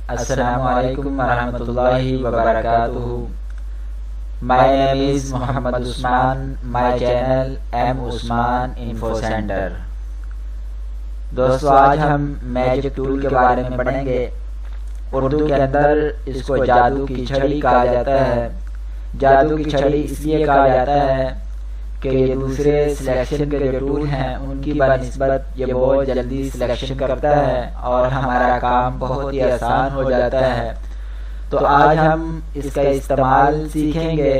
Assalamu alaikum warahmatullahi wabarakatuh. My name is Muhammad Usman. My channel M Usman Info Center. दोस्तों, आज हम magic tool के बारे में पढ़ेंगे। उर्दू के अंदर इसको जादू की छड़ी कहा जाता है। जादू की छड़ी इसलिए कहा जाता है कि ये दूसरे सिलेक्शन के जो टूल हैं उनकी बनिस्बत ये बहुत जल्दी सिलेक्शन करता है और हमारा काम बहुत ही आसान हो जाता है। तो आज हम इसका इस्तेमाल सीखेंगे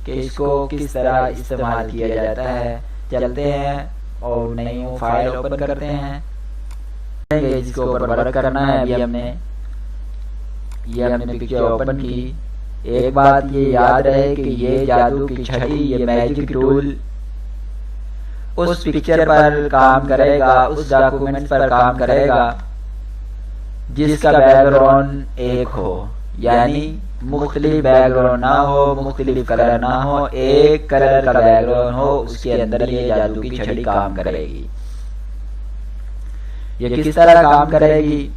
कि इसको किस तरह इस्तेमाल किया जाता है। चलते हैं और नई फाइल ओपन करते हैं। जिसको ऊपर वर्क करना है, अभी हमने पिक्चर ओपन की। एक बात ये याद रहे कि ये जादू की छड़ी, ये मैजिक टूल उस पिक्चर पर काम करेगा, उस डॉक्यूमेंट पर काम करेगा जिसका बैकग्राउंड एक हो, यानी मुख्तलिफ बैकग्राउंड ना हो, मुख्तलिफ कलर ना हो, एक कलर का बैकग्राउंड हो, उसके अंदर ये जादू की छड़ी काम करेगी। ये किस तरह काम करेगी?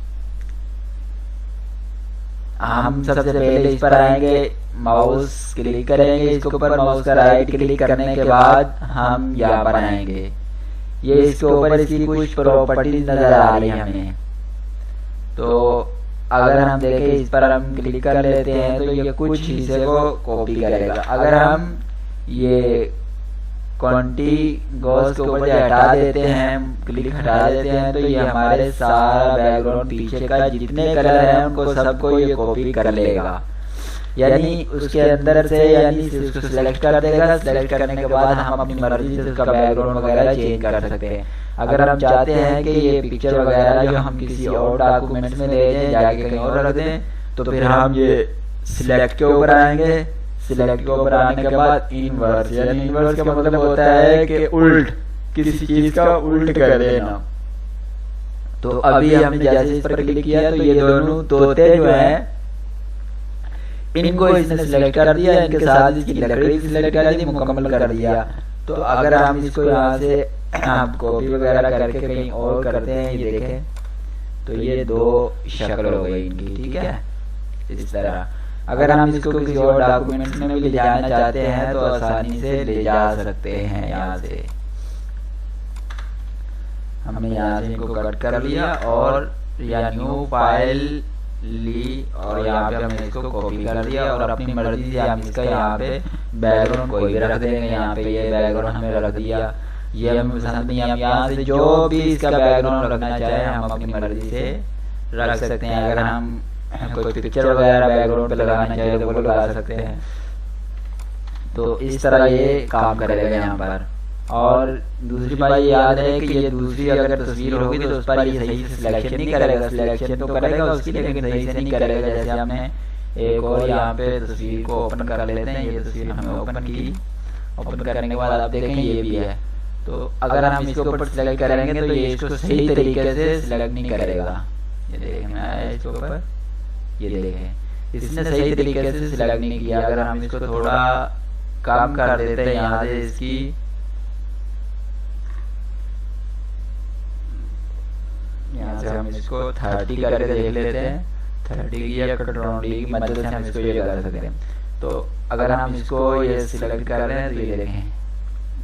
हम सबसे पहले इस पर आएंगे, माउस क्लिक करेंगे, इसके ऊपर माउस का राइट क्लिक करने के बाद हम यहाँ पर आएंगे। ये इसके ऊपर इसकी कुछ प्रॉपर्टीज नजर आ रही है हमें। तो अगर हम देखें, इस पर हम क्लिक कर लेते हैं तो ये कुछ हिस्से को कॉपी करेगा। अगर हम ये कॉन्टिगोस के ऊपर हटा देते हैं, क्लिक हटा देते हैं, तो ये हमारे सारा बैकग्राउंड पीछे का जितने कलर हैं उनको सबको ये कॉपी कर लेगा। यानी उसके अंदर से यानी उसको सिलेक्ट कर देगा। सिलेक्ट करने के बाद हम अपनी मर्जी से उसका बैकग्राउंड वगैरह चेंज कर सकते हैं। अगर हम चाहते हैं कि ये पिक्चर वगैरह जो हम किसी और डॉक्यूमेंट में ले जाएं, जाके कहीं और रख दें, तो फिर हम ये सिलेक्ट के ऊपर आएंगे। सिलेक्ट के ऊपर आने के बाद इनवर्स, यानी इनवर्स का मतलब होता है कि उल्ट, किसी चीज का उल्ट कर देना। तो अभी हमने जैसे इस पर क्लिक किया तो ये दोनों तोते जो हैं इनको इसने सिलेक्ट कर दिया, इनके साथ इसकी लकड़ी सिलेक्ट कर दी, मुकम्मल कर दिया। तो अगर हम इसको यहाँ से कॉपी वगैरह करके कहीं और करते हैं, ये देखें तो ये दो शक्ल हो गई इनकी, ठीक है। इस तरह अगर हम इसको किसी और डॉक्यूमेंट में भी ले जाना चाहते हैं तो आसानी से ले जा सकते हैं। यहाँ से हमने यहाँ से इनको कट कर लिया और या न्यू फाइल ली और यहाँ पे हमने इसको कॉपी कर दिया और अपनी मर्जी से हम इसका यहाँ पे बैकग्राउंड कोई भी रख देंगे। यहाँ पे ये बैकग्राउंड हमने रख दिया, ये हम पसंद नहीं, हम यहाँ से जो भी इसका बैकग्राउंड रखना चाहे हम अपनी मर्जी से रख सकते हैं। अगर हम कोई पिक्चर वगैरह बैकग्राउंड पे लगाना चाहे तो वो लगा सकते हैं। तो इस तरह ये काम करेगा यहाँ पर। और दूसरी बात याद है कि ये दूसरी अगर तस्वीर होगी तो उस पर ये सही से सिलेक्शन नहीं करेगा। सिलेक्शन तो करेगा उसकी, लेकिन सही से नहीं करेगा। जैसे हमने एक और यहाँ पे तस्वीर को ओपन कर लेते हैं। ये तस्वीर हमने ओपन की, ओपन करने के बाद आप देखें ये भी है। तो अगर हम इसके ऊपर सिलेक्ट करेंगे तो ये इसको सही तरीके से सिलेक्ट नहीं करेगा। ये देखें मैं इसके ऊपर, ये देखें इसने सही तरीके से सिलेक्ट नहीं किया। अगर हम इसको थोड़ा कम कर देते हैं यहाँ से, इसकी यहाँ से हम इसको 30 करके देख लेते हैं। 30 की या कंट्रोल डी की मदद से हम इसको ये कर सकते हैं। तो अगर हम इसको ये सिलेक्ट कर रहे हैं तो ये देखें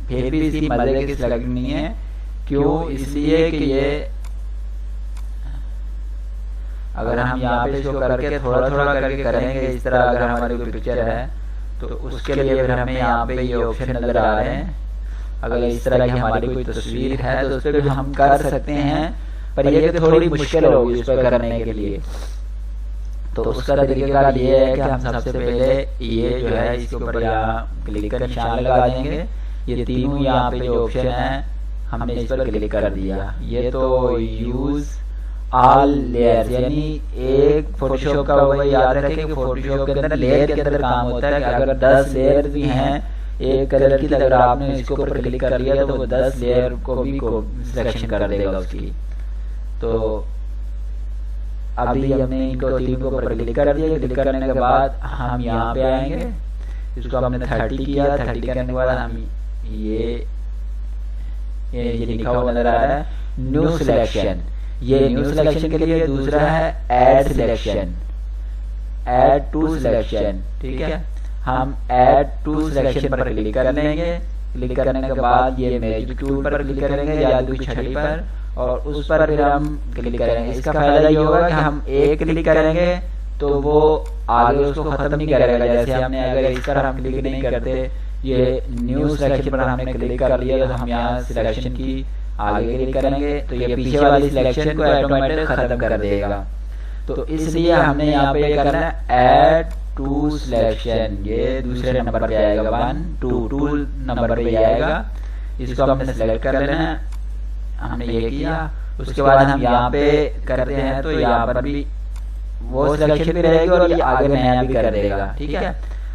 फिर भी इसी मजे की सिलेक्ट नहीं है। क्यों? इसलिए कि ये अगर हम यहाँ पे इसको करके थोड़ा थोड़ा करके करेंगे इस तरह, अगर हमारी कोई पिक्चर है तो उसके लिए फिर हमें यहाँ पे ये ऑप्शन नजर आ रहे हैं। अगर इस तरह की हमारी कोई तस्वीर है तो उस पर भी हम कर सकते हैं, पर ये थोड़ी मुश्किल होगी उस पर करने के लिए। तो उसका तरीका ये है कि हम सबसे पहले ये जो है इसके ऊपर यहाँ क्लिक कर निशान लगा देंगे। ये तीनों यहाँ पे जो ऑप्शन है हमने इस पर क्लिक कर दिया। ये तो यूज ऑल लेयर्स, यानी एक फोटोशॉप का वो याद रखें कि फोटोशॉप के अंदर लेयर के अंदर काम होता है कि अगर 10 लेयर भी हैं एक कलर की, अगर आपने इसके ऊपर क्लिक कर लिया तो वो 10 लेयर को भी सिलेक्शन कर देगा उसकी। तो अभी हमने इनको तीन को ऊपर क्लिक कर दिया। क्लिक करने के बाद हम यहाँ पे आएंगे, इसको हमने 30 किया। 30 करने के बाद हम ये लिखा हुआ नजर आ रहा है न्यू सिलेक्शन। ये न्यू सिलेक्शन के लिए। दूसरा है add selection, add to selection. ठीक है, हम ऐड टू सिलेक्शन पर क्लिक कर लेंगे। क्लिक करने के बाद ये मैजिक टूल पर क्लिक करेंगे जादू की छड़ी पर, और उस पर फिर हम क्लिक करेंगे। इसका फायदा ये होगा कि हम एक क्लिक करेंगे तो वो आगे उसको खत्म नहीं करेगा। जैसे हमने अगर इस पर हम क्लिक नहीं करते, ये न्यू सिलेक्शन पर हमने क्लिक कर लिया तो हम यहाँ सिलेक्शन की आगे क्लिक करेंगे तो ये पीछे वाली सिलेक्शन को ऑटोमेटिक खत्म कर देगा। तो इसलिए हमने यहाँ पे ये करना है ऐड टू सिलेक्शन। ये दूसरे नंबर पे आएगा, 1 2 नंबर पे आएगा। इसको हमने सेलेक्ट कर लेना है। हमने ये किया, उसके बाद हम यहाँ पे करते हैं तो यहाँ पर भी वो सिलेक्शन भी रहेगी और ये आगे नया भी कर देगा। ठीक है,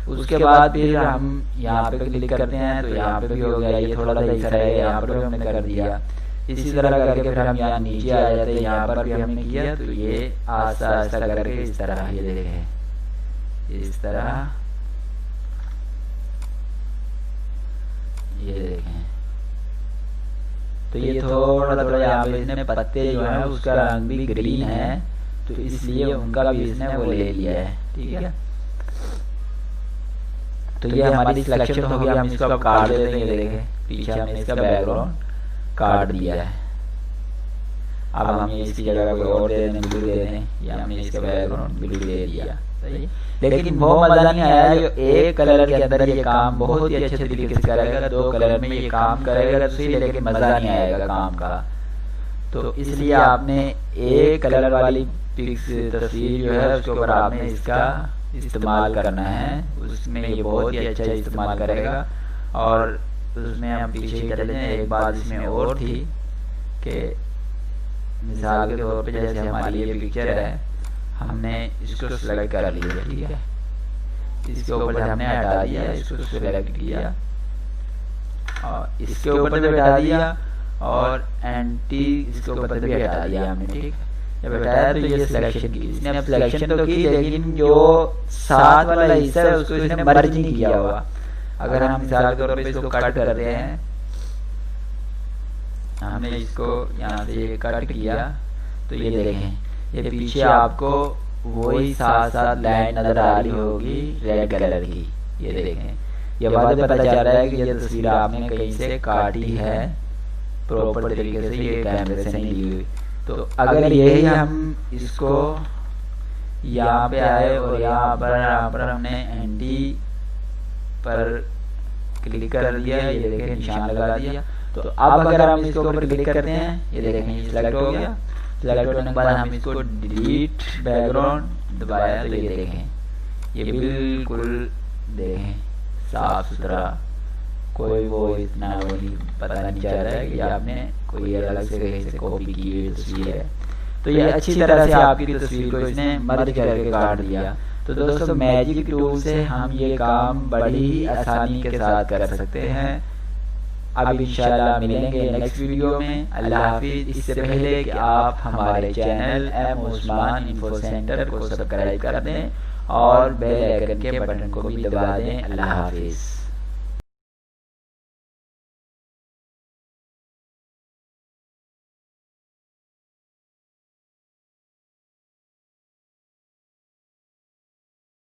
उसके बाद फिर हम यहाँ पे क्लिक करते हैं तो यहाँ पे भी हो गया। ये थोड़ा सा हिस्सा रहेगा, यहाँ पर भी हमने कर दिया। इसी तरह करके फिर हम यहाँ नीचे आ जाते हैं, यहाँ पर भी हमने किया तो ये आस्ता आस्ता करके इस तरह ये देखें, इस तरह ये देखें। तो ये थोड़ा थोड़ा यहाँ पे इसने पत्ते जो है उसका रंग भी ग्रीन है, तो इसलिए उनका भी इसने वो ले लिया है। ठीक है, तो ये हमारी सिलेक्शन हो गया। हम इसको अब काट देते हैं। ये देखें, पीछे हमने इसका बैकग्राउंड काट दिया है। अब हम इसकी जगह कोई और दे दें, ब्लू दे दें, या हमने इसका बैकग्राउंड ब्लू दे दिया। सही, लेकिन वो मजा नहीं आया जो एक कलर के अंदर ये काम बहुत ही अच्छे तरीके से करेगा। 2 कलर में ये काम करेगा तो सही, लेकिन मजा नहीं आएगा काम का। तो इसलिए आपने एक कलर वाली पिक्स तस्वीर जो है उसके ऊपर आपने इसका इस्तेमाल करना है। उसमें ये बहुत ही अच्छा इस्तेमाल करेगा। और उसमें हम पीछे चले जाएं, एक बात इसमें और थी कि मिसाल के तौर पे जैसे हमारी ये पिक्चर है, हमने इसको सेलेक्ट कर लिया। ठीक है, इसके ऊपर से हमने हटा दिया, इसको सेलेक्ट किया और इसके ऊपर से हटा दिया और एंटी इसके ऊपर से भी हटा दिया हमने। ठीक, जब हटाया तो ये सिलेक्शन की, इसने अब सिलेक्शन तो की, लेकिन जो साथ वाला हिस्सा है उसको इसने मर्ज नहीं किया हुआ। अगर हम मिसाल के तौर पे इसको कट करते हैं, हमने इसको यहाँ से ये कट किया तो ये देखें, ये पीछे आपको वही साथ साथ लाइन नजर आ रही होगी रेड कलर की। ये देखें, ये बात पता चल रहा है कि ये तस्वीर आपने कहीं से काटी है प्रॉपर तरीके से, ये कैमरे से नहीं ली हुई। तो अगर यही हम इसको यहाँ पे आए और यहाँ पर हमने एंटी पर क्लिक कर दिया, ये देखें निशान लगा दिया। तो अब अगर हम इसके ऊपर क्लिक करते हैं, ये देखें सिलेक्ट हो गया। सिलेक्ट होने के बाद हम इसको डिलीट बैकग्राउंड दबाया तो ये देखें, ये बिल्कुल देखें साफ सुथरा, कोई वो इतना वो नहीं पता नहीं चल रहा है कि आपने कोई अलग से कहीं से कॉपी की हुई तस्वीर है। तो ये अच्छी तरह से आपकी तस्वीर को इसने मर्ज करके काट दिया। तो दोस्तों मैजिक टूल से हम ये काम बड़ी ही आसानी के साथ कर सकते हैं। अब इंशाल्लाह मिलेंगे नेक्स्ट वीडियो में। अल्लाह हाफिज। इससे पहले कि आप हमारे channel M Usman info centre को सब्सक्राइब कर दें और बेल आइकन के बटन को भी दबा दें। अल्लाह हाफिज।